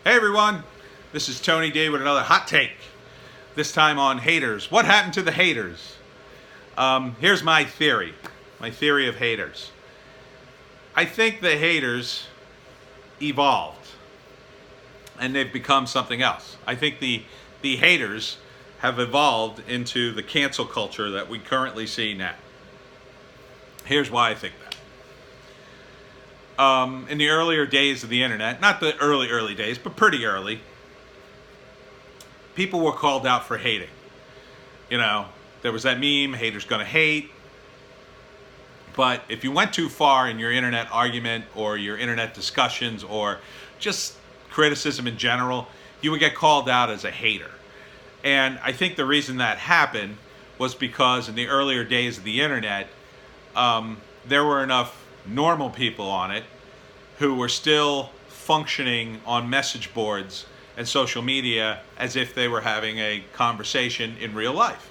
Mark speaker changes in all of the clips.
Speaker 1: Hey everyone, this is Tony D with another hot take. This time on haters. What happened to the haters? Here's my theory of haters. I think the haters evolved and they've become something else. I think the haters have evolved into the cancel culture that we currently see now. Here's why I think that. In the earlier days of the internet, not the early days, but pretty early, people were called out for hating. You know, there was that meme, haters gonna hate. But if you went too far in your internet argument or your internet discussions or just criticism in general, you would get called out as a hater. And I think the reason that happened was because in the earlier days of the internet, there were enough normal people on it who were still functioning on message boards and social media as if they were having a conversation in real life.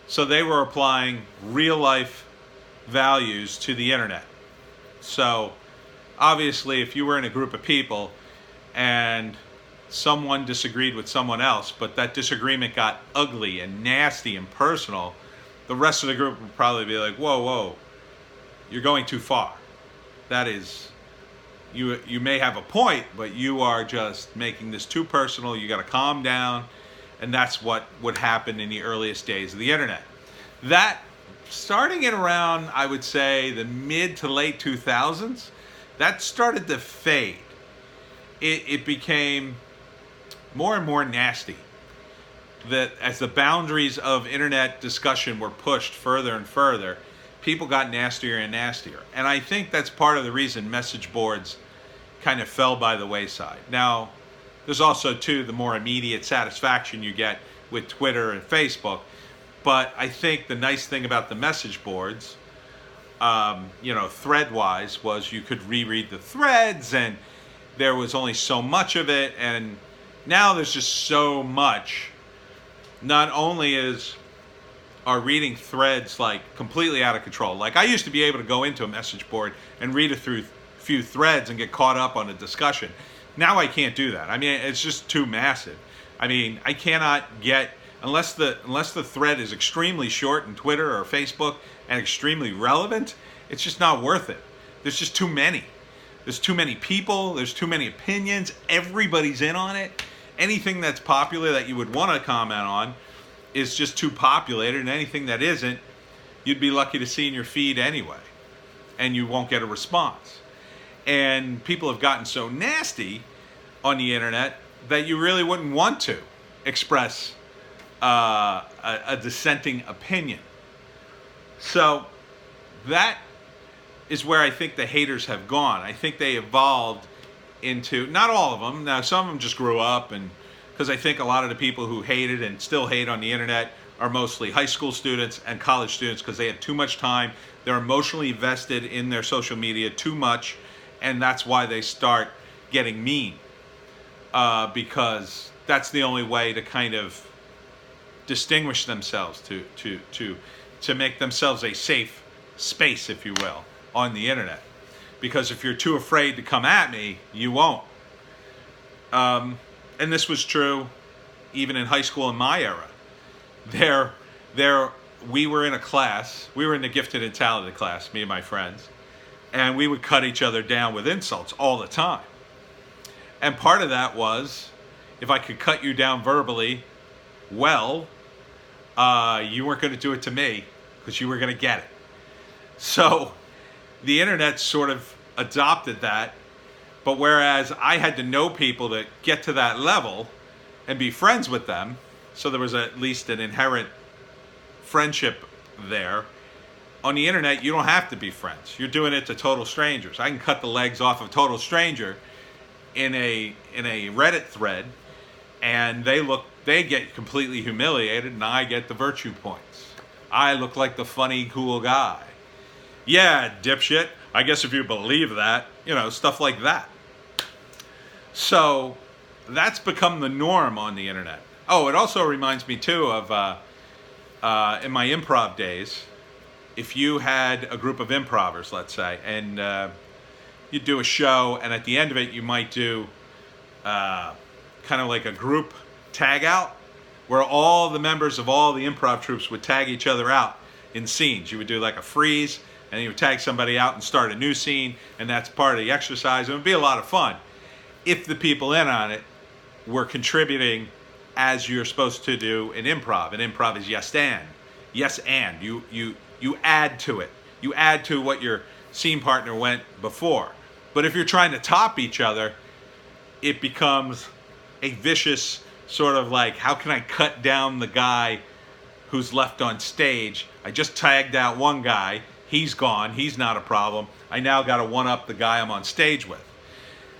Speaker 1: So they were applying real life values to the internet. So obviously if you were in a group of people and someone disagreed with someone else, but that disagreement got ugly and nasty and personal, the rest of the group would probably be like, whoa, you're going too far. That is, you may have a point, but you are just making this too personal. You got to calm down. And that's what would happen in the earliest days of the internet. That, starting in around, I would say, the mid to late 2000s, that started to fade. It became more and more nasty. That as the boundaries of internet discussion were pushed further and further, people got nastier and nastier. And I think that's part of the reason message boards kind of fell by the wayside. Now, there's also, too, the more immediate satisfaction you get with Twitter and Facebook. But I think the nice thing about the message boards, thread-wise, was you could reread the threads and there was only so much of it. And now there's just so much. Not only are reading threads like completely out of control. Like I used to be able to go into a message board and read a few threads and get caught up on a discussion. Now I can't do that. I mean, it's just too massive. I mean, I cannot get, unless the thread is extremely short in Twitter or Facebook and extremely relevant, it's just not worth it. There's just too many. There's too many people. There's too many opinions. Everybody's in on it. Anything that's popular that you would want to comment on is just too populated, and anything that isn't, you'd be lucky to see in your feed anyway, and you won't get a response. And people have gotten so nasty on the internet that you really wouldn't want to express a dissenting opinion. So that is where I think the haters have gone. I think they evolved into, not all of them, now some of them just grew up, and because I think a lot of the people who hated and still hate on the internet are mostly high school students and college students because they have too much time. They're emotionally vested in their social media too much, and that's why they start getting mean, because that's the only way to kind of distinguish themselves, to make themselves a safe space, if you will, on the internet. Because if you're too afraid to come at me, you won't. And this was true even in high school in my era. We were in a class, we were in the gifted and talented class, me and my friends, and we would cut each other down with insults all the time. And part of that was, if I could cut you down verbally, well, you weren't going to do it to me because you were going to get it. So the internet sort of adopted that. But whereas I had to know people to get to that level and be friends with them, so there was at least an inherent friendship there, on the internet you don't have to be friends. You're doing it to total strangers. I can cut the legs off of a total stranger in a Reddit thread, and they get completely humiliated, and I get the virtue points. I look like the funny, cool guy. Yeah, dipshit. I guess if you believe that, stuff like that. So that's become the norm on the internet. Oh, it also reminds me too of in my improv days, if you had a group of improvers, let's say, and you do a show, and at the end of it, you might do kind of like a group tag out, where all the members of all the improv troupes would tag each other out in scenes. You would do like a freeze, and you would tag somebody out and start a new scene, and that's part of the exercise. It would be a lot of fun if the people in on it were contributing as you're supposed to do in improv. And improv is yes and. Yes and. You add to it. You add to what your scene partner went before. But if you're trying to top each other, it becomes a vicious sort of like, how can I cut down the guy who's left on stage? I just tagged out one guy. He's gone. He's not a problem. I now got to one-up the guy I'm on stage with.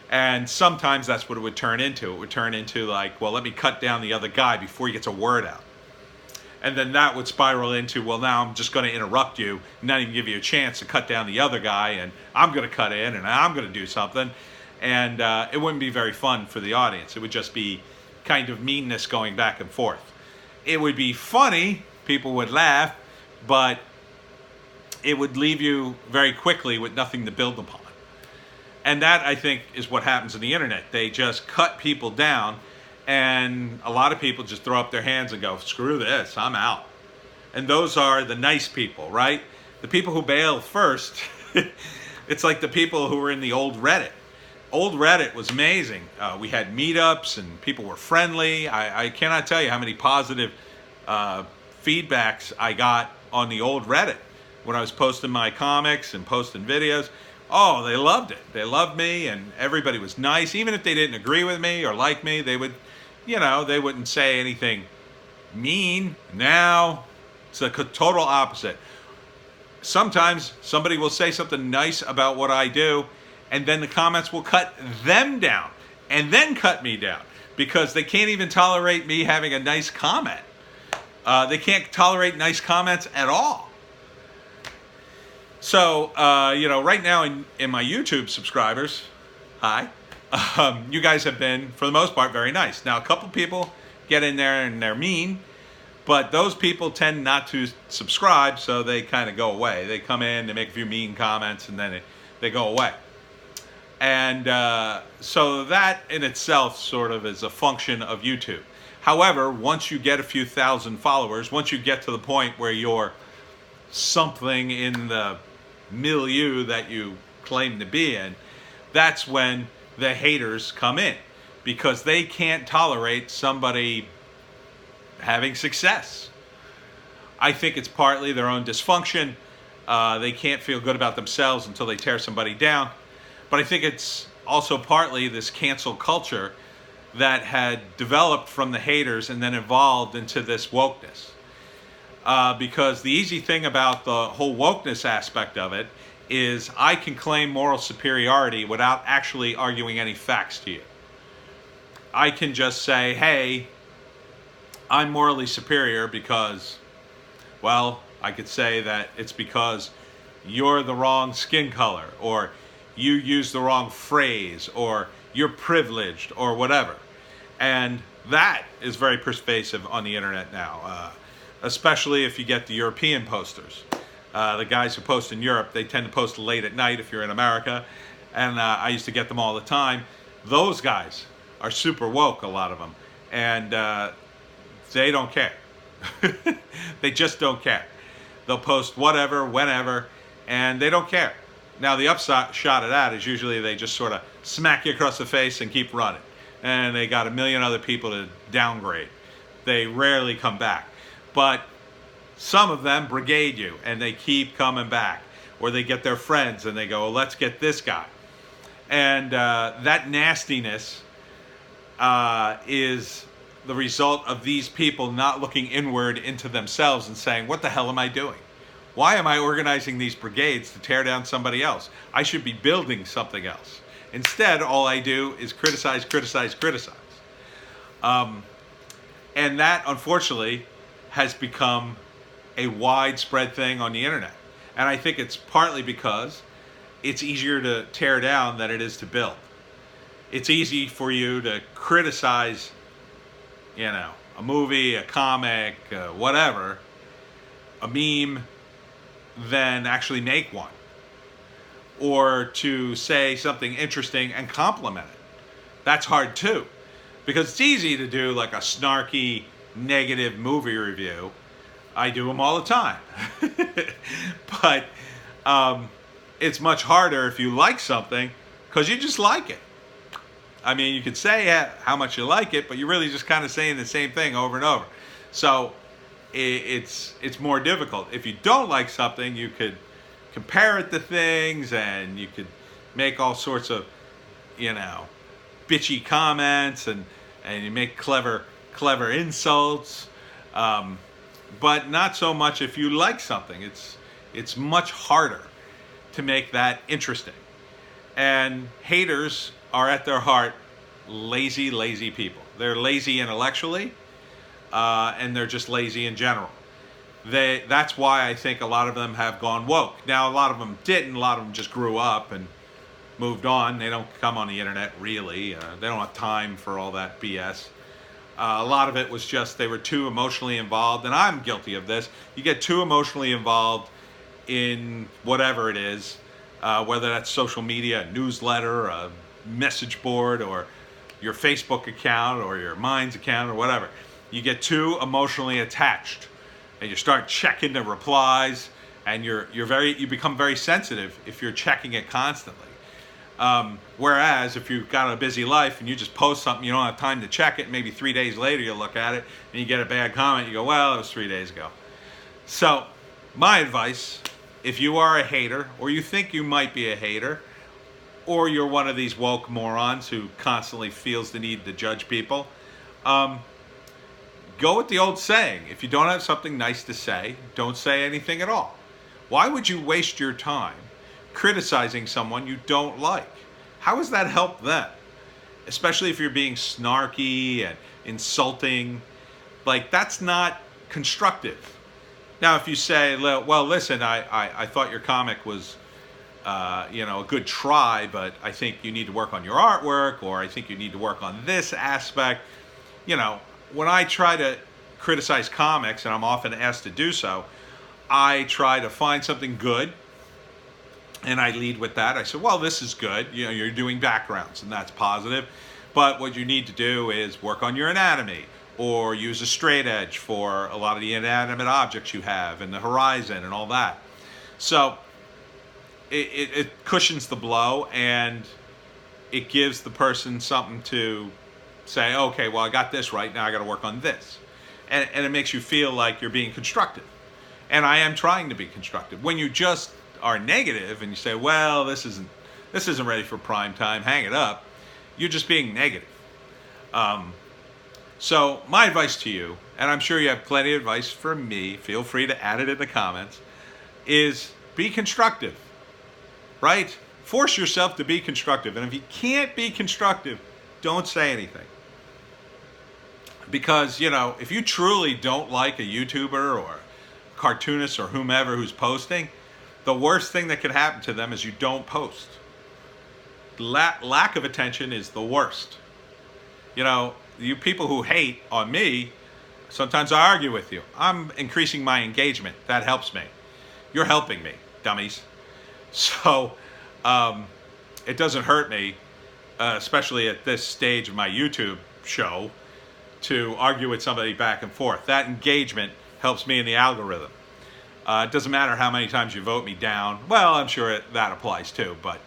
Speaker 1: And sometimes that's what it would turn into. It would turn into like, well, let me cut down the other guy before he gets a word out. And then that would spiral into, well, now I'm just going to interrupt you, not even give you a chance to cut down the other guy, and I'm going to cut in, and I'm going to do something. And it wouldn't be very fun for the audience. It would just be kind of meanness going back and forth. It would be funny, people would laugh, but it would leave you very quickly with nothing to build upon. And that, I think, is what happens on the internet. They just cut people down, and a lot of people just throw up their hands and go, screw this, I'm out. And those are the nice people, right? The people who bail first, it's like the people who were in the old Reddit. Old Reddit was amazing. We had meetups, and people were friendly. I cannot tell you how many positive feedbacks I got on the old Reddit when I was posting my comics and posting videos. Oh, they loved it. They loved me, and everybody was nice. Even if they didn't agree with me or like me, they would, they wouldn't say anything mean. Now, it's the total opposite. Sometimes somebody will say something nice about what I do, and then the comments will cut them down, and then cut me down, because they can't even tolerate me having a nice comment. They can't tolerate nice comments at all. So, right now in my YouTube subscribers, hi, you guys have been, for the most part, very nice. Now, a couple people get in there and they're mean, but those people tend not to subscribe, so they kind of go away. They come in, they make a few mean comments, and then they go away. And so that in itself sort of is a function of YouTube. However, once you get a few thousand followers, once you get to the point where you're something in the milieu that you claim to be in, that's when the haters come in, because they can't tolerate somebody having success. I think it's partly their own dysfunction. They can't feel good about themselves until they tear somebody down. But I think it's also partly this cancel culture that had developed from the haters and then evolved into this wokeness. Because the easy thing about the whole wokeness aspect of it is I can claim moral superiority without actually arguing any facts to you. I can just say, hey, I'm morally superior because, well, I could say that it's because you're the wrong skin color, or you use the wrong phrase, or you're privileged, or whatever. And that is very pervasive on the internet now. Especially if you get the European posters. The guys who post in Europe, they tend to post late at night if you're in America, and I used to get them all the time. Those guys are super woke, a lot of them, and they don't care. They just don't care. They'll post whatever, whenever, and they don't care. Now, the upshot of that is usually they just sort of smack you across the face and keep running, and they got a million other people to downgrade. They rarely come back. But some of them brigade you, and they keep coming back. Or they get their friends, and they go, well, let's get this guy. And that nastiness is the result of these people not looking inward into themselves and saying, what the hell am I doing? Why am I organizing these brigades to tear down somebody else? I should be building something else. Instead, all I do is criticize, criticize, criticize. And that, unfortunately, has become a widespread thing on the internet. And I think it's partly because it's easier to tear down than it is to build. It's easy for you to criticize, a movie, a comic, whatever, a meme, than actually make one. Or to say something interesting and compliment it. That's hard too, because it's easy to do like a snarky, negative movie review. I do them all the time. But it's much harder if you like something because you just like it. I mean, you could say how much you like it, but you're really just kind of saying the same thing over and over. So it's more difficult. If you don't like something, you could compare it to things, and you could make all sorts of, bitchy comments, and you make clever insults. But not so much if you like something. It's much harder to make that interesting. And haters are at their heart lazy people. They're lazy intellectually, and they're just lazy in general. That's why I think a lot of them have gone woke. Now, a lot of them didn't. A lot of them just grew up and moved on. They don't come on the internet, really. They don't have time for all that BS. A lot of it was just they were too emotionally involved, and I'm guilty of this. You get too emotionally involved in whatever it is, whether that's social media, a newsletter, a message board, or your Facebook account, or your Minds account, or whatever. You get too emotionally attached, and you start checking the replies, and you become very sensitive if you're checking it constantly. Whereas if you've got a busy life and you just post something, you don't have time to check it, maybe 3 days later you look at it and you get a bad comment, you go, well, it was 3 days ago. So my advice, if you are a hater, or you think you might be a hater, or you're one of these woke morons who constantly feels the need to judge people, go with the old saying, if you don't have something nice to say, don't say anything at all. Why would you waste your time criticizing someone you don't like? How does that help them? Especially if you're being snarky and insulting. Like, that's not constructive. Now, if you say, well, listen, I thought your comic was, a good try, but I think you need to work on your artwork, or I think you need to work on this aspect. When I try to criticize comics, and I'm often asked to do so, I try to find something good, and I lead with that. I say, well, this is good. You're doing backgrounds, and that's positive. But what you need to do is work on your anatomy, or use a straight edge for a lot of the inanimate objects you have, and the horizon, and all that. So it cushions the blow, and it gives the person something to say, okay, well, I got this right, now I got to work on this. And it makes you feel like you're being constructive. And I am trying to be constructive. When you just are negative and you say, well, this isn't ready for prime time, hang it up, you're just being negative. So my advice to you, and I'm sure you have plenty of advice for me, feel free to add it in the comments, is be constructive, right? Force yourself to be constructive. And if you can't be constructive, don't say anything. Because, if you truly don't like a YouTuber or cartoonist or whomever who's posting, the worst thing that could happen to them is you don't post. Lack of attention is the worst. You people who hate on me, sometimes I argue with you. I'm increasing my engagement. That helps me. You're helping me, dummies. So it doesn't hurt me, especially at this stage of my YouTube show, to argue with somebody back and forth. That engagement helps me in the algorithm. It doesn't matter how many times you vote me down. Well, I'm sure that applies too, but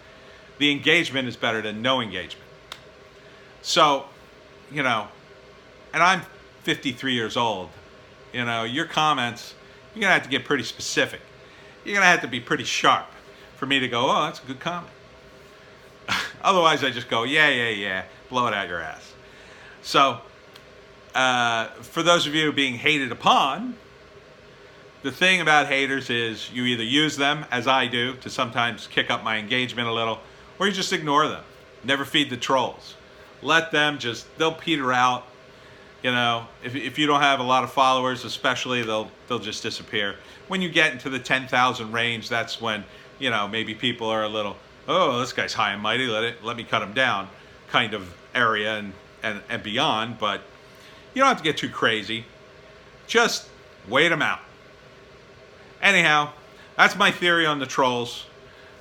Speaker 1: the engagement is better than no engagement. So, and I'm 53 years old. Your comments, you're going to have to get pretty specific. You're going to have to be pretty sharp for me to go, oh, that's a good comment. Otherwise, I just go, yeah, blow it out your ass. So, for those of you being hated upon, the thing about haters is you either use them, as I do, to sometimes kick up my engagement a little, or you just ignore them. Never feed the trolls. Let them they'll peter out. If you don't have a lot of followers, especially, they'll just disappear. When you get into the 10,000 range, that's when, maybe people are a little, oh, this guy's high and mighty, let me cut him down kind of area and beyond. But you don't have to get too crazy. Just wait them out. Anyhow, that's my theory on the trolls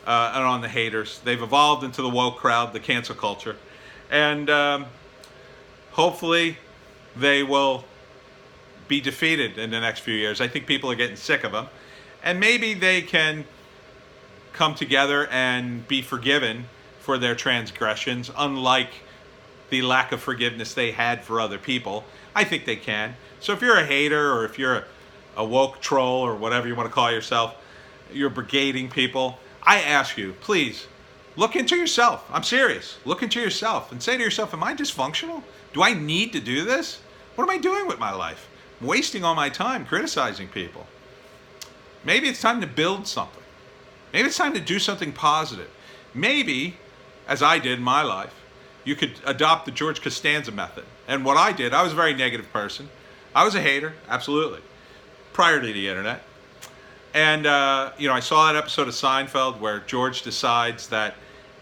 Speaker 1: and on the haters. They've evolved into the woke crowd, the cancel culture. And hopefully they will be defeated in the next few years. I think people are getting sick of them. And maybe they can come together and be forgiven for their transgressions, unlike the lack of forgiveness they had for other people. I think they can. So if you're a hater, or if you're a woke troll, or whatever you want to call yourself, you're brigading people, I ask you, please, look into yourself. I'm serious. Look into yourself and say to yourself, am I dysfunctional? Do I need to do this? What am I doing with my life? I'm wasting all my time criticizing people. Maybe it's time to build something. Maybe it's time to do something positive. Maybe, as I did in my life, you could adopt the George Costanza method. And what I did, I was a very negative person. I was a hater, absolutely, prior to the internet. And, I saw that episode of Seinfeld where George decides that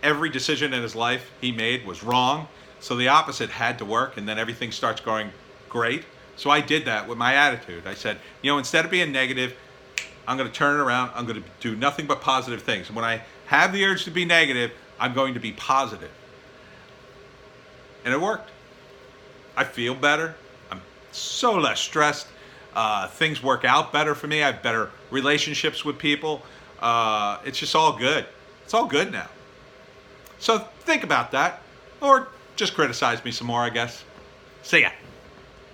Speaker 1: every decision in his life he made was wrong. So the opposite had to work, and then everything starts going great. So I did that with my attitude. I said, instead of being negative, I'm going to turn it around. I'm going to do nothing but positive things. And when I have the urge to be negative, I'm going to be positive. And it worked. I feel better. I'm so less stressed. Things work out better for me. I have better relationships with people. It's just all good. It's all good now. So think about that. Or just criticize me some more, I guess. See ya.